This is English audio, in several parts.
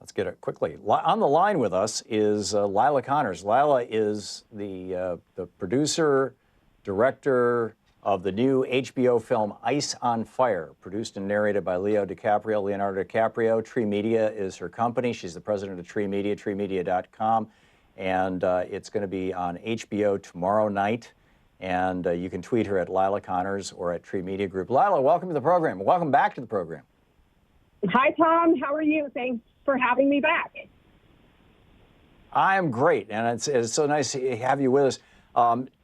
Let's get it quickly. On the line with us is Leila Conners. Leila is the producer, director of the new HBO film Ice on Fire, produced and narrated by Leonardo DiCaprio. Tree Media is her company. She's the president of Tree Media, treemedia.com. And it's going to be on HBO tomorrow night. And you can tweet her at Leila Conners or at Tree Media Group. Leila, welcome to the program. Welcome back to the program. Hi, Tom. How are you? Thanks for having me back. I am great, and it's so nice to have you with us.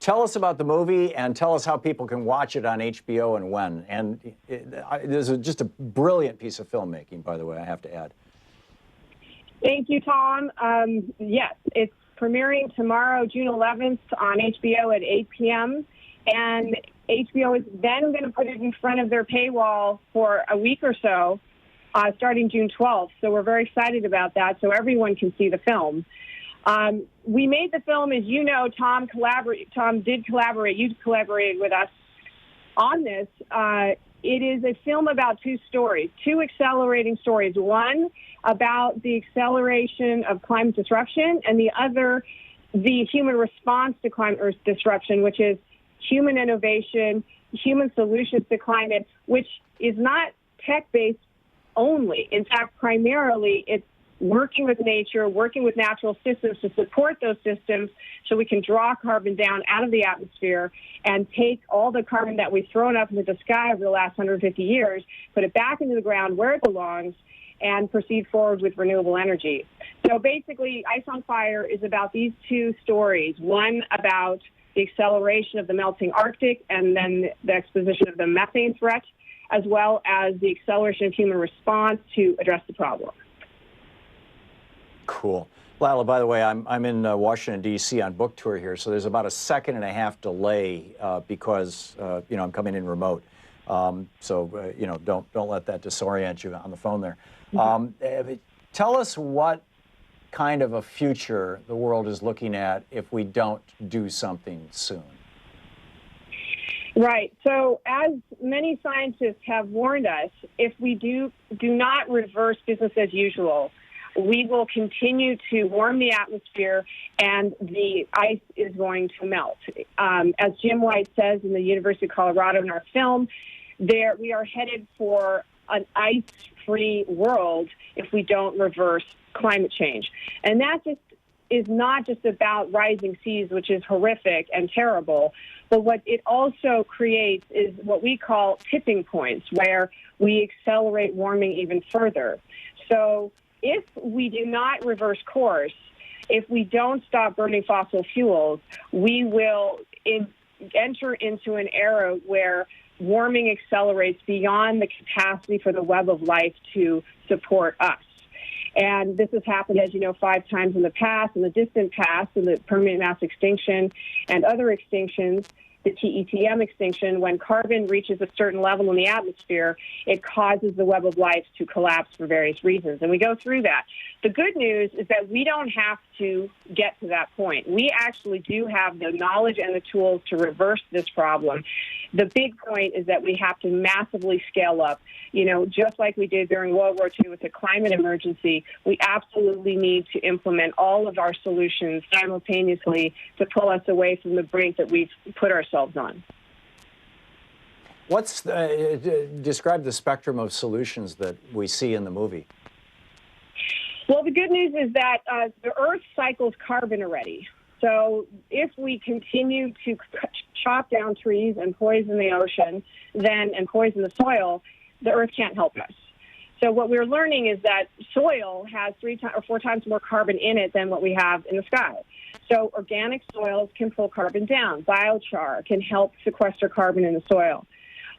Tell us about the movie and tell us how people can watch it on HBO and when. And there's just a brilliant piece of filmmaking, by the way, I have to add. Thank you, Tom. Yes, it's premiering tomorrow, June 11th on HBO at 8 p.m. And HBO is then going to put it in front of their paywall for a week or so, starting June 12th. So we're very excited about that, so everyone can see the film. We made the film, as you know, Tom did collaborate. You collaborated with us on this. It is a film about two stories, two accelerating stories. One about the acceleration of climate disruption, and the other, the human response to climate disruption, which is human innovation, human solutions to climate, which is not tech-based only. In fact, primarily, it's working with nature, working with natural systems to support those systems so we can draw carbon down out of the atmosphere and take all the carbon that we've thrown up into the sky over the last 150 years, put it back into the ground where it belongs, and proceed forward with renewable energy. So basically, Ice on Fire is about these two stories, one about the acceleration of the melting Arctic and then the exposition of the methane threat, as well as the acceleration of human response to address the problem. Cool. Leila, by the way, I'm in Washington, D.C. on book tour here, so there's about a 1.5-second delay because, I'm coming in remote. Don't let that disorient you on the phone there. Tell us what kind of a future the world is looking at if we don't do something soon. Right. So as many scientists have warned us, if we do not reverse business as usual, we will continue to warm the atmosphere and the ice is going to melt. As Jim White says in the University of Colorado in our film, we are headed for an ice-free world if we don't reverse climate change. And that just is not just about rising seas, which is horrific and terrible, but what it also creates is what we call tipping points, where we accelerate warming even further. So if we do not reverse course, if we don't stop burning fossil fuels, we will enter into an era where warming accelerates beyond the capacity for the web of life to support us. And this has happened, as you know, 5 times in the past, in the distant past, in the permanent mass extinction and other extinctions, the TETM extinction. When carbon reaches a certain level in the atmosphere, it causes the web of life to collapse for various reasons. And we go through that. The good news is that we don't have to get to that point. We actually do have the knowledge and the tools to reverse this problem. The big point is that we have to massively scale up. Just like we did during World War II with the climate emergency, we absolutely need to implement all of our solutions simultaneously to pull us away from the brink that we've put ourselves on. Describe the spectrum of solutions that we see in the movie. Well, the good news is that the Earth cycles carbon already. So if we continue to chop down trees and poison the ocean, and poison the soil, the Earth can't help us. So what we're learning is that soil has 3 or 4 times more carbon in it than what we have in the sky. So organic soils can pull carbon down. Biochar can help sequester carbon in the soil.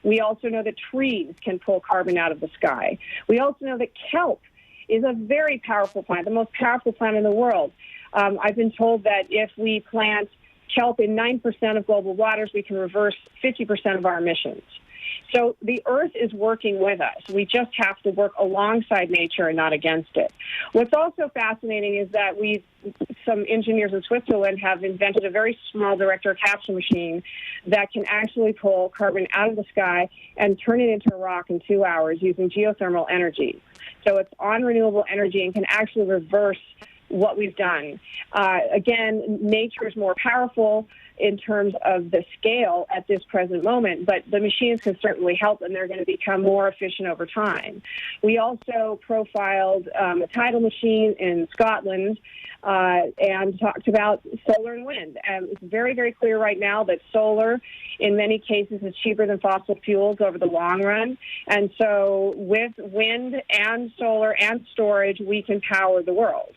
We also know that trees can pull carbon out of the sky. We also know that kelp is a very powerful plant, the most powerful plant in the world. I've been told that if we plant kelp in 9% of global waters, we can reverse 50% of our emissions. So the Earth is working with us. We just have to work alongside nature and not against it. What's also fascinating is that some engineers in Switzerland have invented a very small direct air capture machine that can actually pull carbon out of the sky and turn it into a rock in 2 hours using geothermal energy. So it's on renewable energy and can actually reverse what we've done. Again, nature is more powerful in terms of the scale at this present moment, but the machines can certainly help, and they're going to become more efficient over time. We also profiled a tidal machine in Scotland and talked about solar and wind. And it's very, very clear right now that solar, in many cases, is cheaper than fossil fuels over the long run. And so with wind and solar and storage, we can power the world.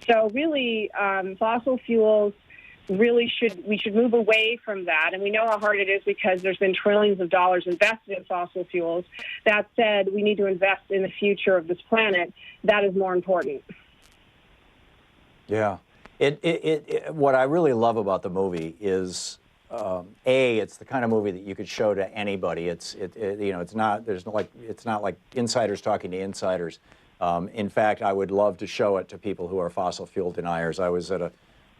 So really, fossil fuels we should move away from that. And we know how hard it is because there's been trillions of dollars invested in fossil fuels. That said, we need to invest in the future of this planet. That is more important. Yeah. What I really love about the movie is, it's the kind of movie that you could show to anybody. It's not like insiders talking to insiders. In fact, I would love to show it to people who are fossil fuel deniers. I was at a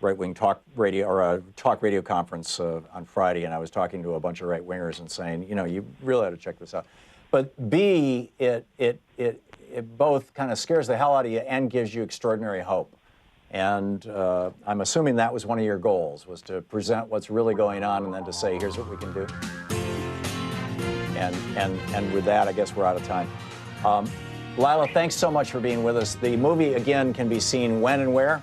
right-wing talk radio conference on Friday, and I was talking to a bunch of right-wingers and saying, you really ought to check this out. But B, it both kind of scares the hell out of you and gives you extraordinary hope. And I'm assuming that was one of your goals, was to present what's really going on and then to say, here's what we can do. And with that, I guess we're out of time. Leila, thanks so much for being with us. The movie, again, can be seen when and where?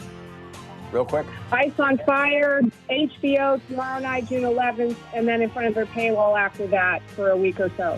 Real quick. Ice on Fire, HBO tomorrow night, June 11th, and then in front of their paywall after that for a week or so.